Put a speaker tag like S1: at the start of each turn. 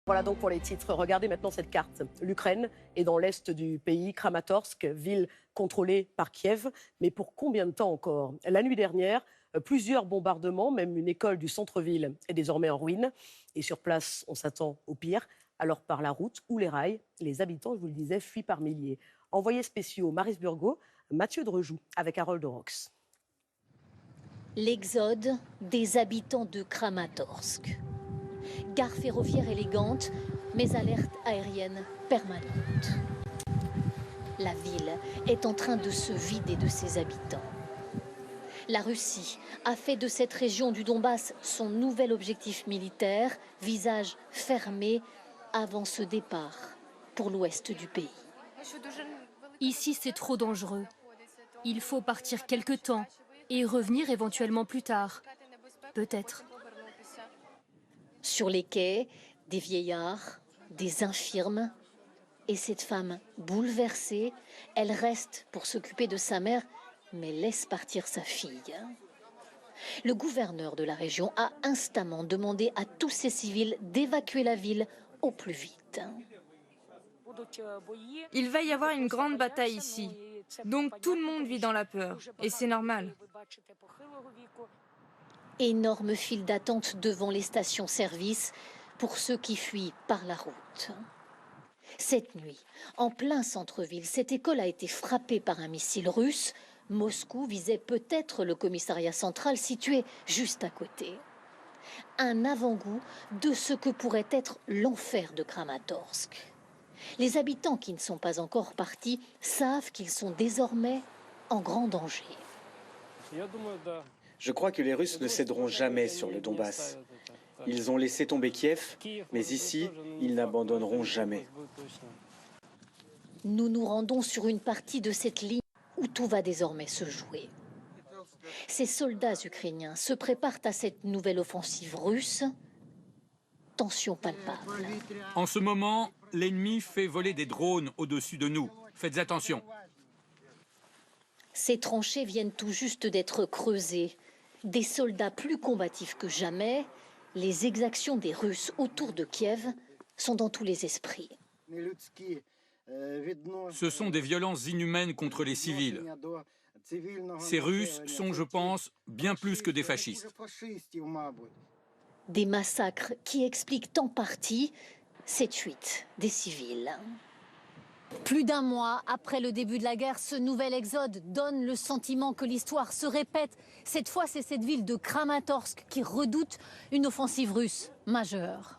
S1: Voilà donc pour les titres. Regardez maintenant cette carte. L'Ukraine est dans l'est du pays, Kramatorsk, ville contrôlée par Kiev. Mais pour combien de temps encore? La nuit dernière, plusieurs bombardements, même une école du centre-ville est désormais en ruine. Et sur place, on s'attend au pire. Alors par la route ou les rails, les habitants, je vous le disais, fuient par milliers. Envoyés spéciaux Maris Burgot, Mathieu Drejoux avec Harold Rox.
S2: L'exode des habitants de Kramatorsk. Gare ferroviaire élégante, mais alerte aérienne permanente. La ville est en train de se vider de ses habitants. La Russie a fait de cette région du Donbass son nouvel objectif militaire, visage fermé avant ce départ pour l'ouest du pays.
S3: Ici, c'est trop dangereux. Il faut partir quelque temps et revenir éventuellement plus tard. Peut-être.
S2: Sur les quais, des vieillards, des infirmes. Et cette femme bouleversée, elle reste pour s'occuper de sa mère, mais laisse partir sa fille. Le gouverneur de la région a instamment demandé à tous ces civils d'évacuer la ville au plus vite.
S4: Il va y avoir une grande bataille ici. Donc tout le monde vit dans la peur. Et c'est normal.
S2: Énorme file d'attente devant les stations-service pour ceux qui fuient par la route. Cette nuit, en plein centre-ville, cette école a été frappée par un missile russe. Moscou visait peut-être le commissariat central situé juste à côté. Un avant-goût de ce que pourrait être l'enfer de Kramatorsk. Les habitants qui ne sont pas encore partis savent qu'ils sont désormais en grand danger.
S5: Je crois que les Russes ne céderont jamais sur le Donbass. Ils ont laissé tomber Kiev, mais ici, ils n'abandonneront jamais.
S2: Nous nous rendons sur une partie de cette ligne où tout va désormais se jouer. Ces soldats ukrainiens se préparent à cette nouvelle offensive russe. Tension palpable.
S6: En ce moment, l'ennemi fait voler des drones au-dessus de nous. Faites attention.
S2: Ces tranchées viennent tout juste d'être creusées. Des soldats plus combatifs que jamais. Les exactions des Russes autour de Kiev sont dans tous les esprits.
S6: Ce sont des violences inhumaines contre les civils. Ces Russes sont, je pense, bien plus que des fascistes.
S2: Des massacres qui expliquent en partie cette fuite des civils. Plus d'un mois après le début de la guerre, ce nouvel exode donne le sentiment que l'histoire se répète. Cette fois, c'est cette ville de Kramatorsk qui redoute une offensive russe majeure.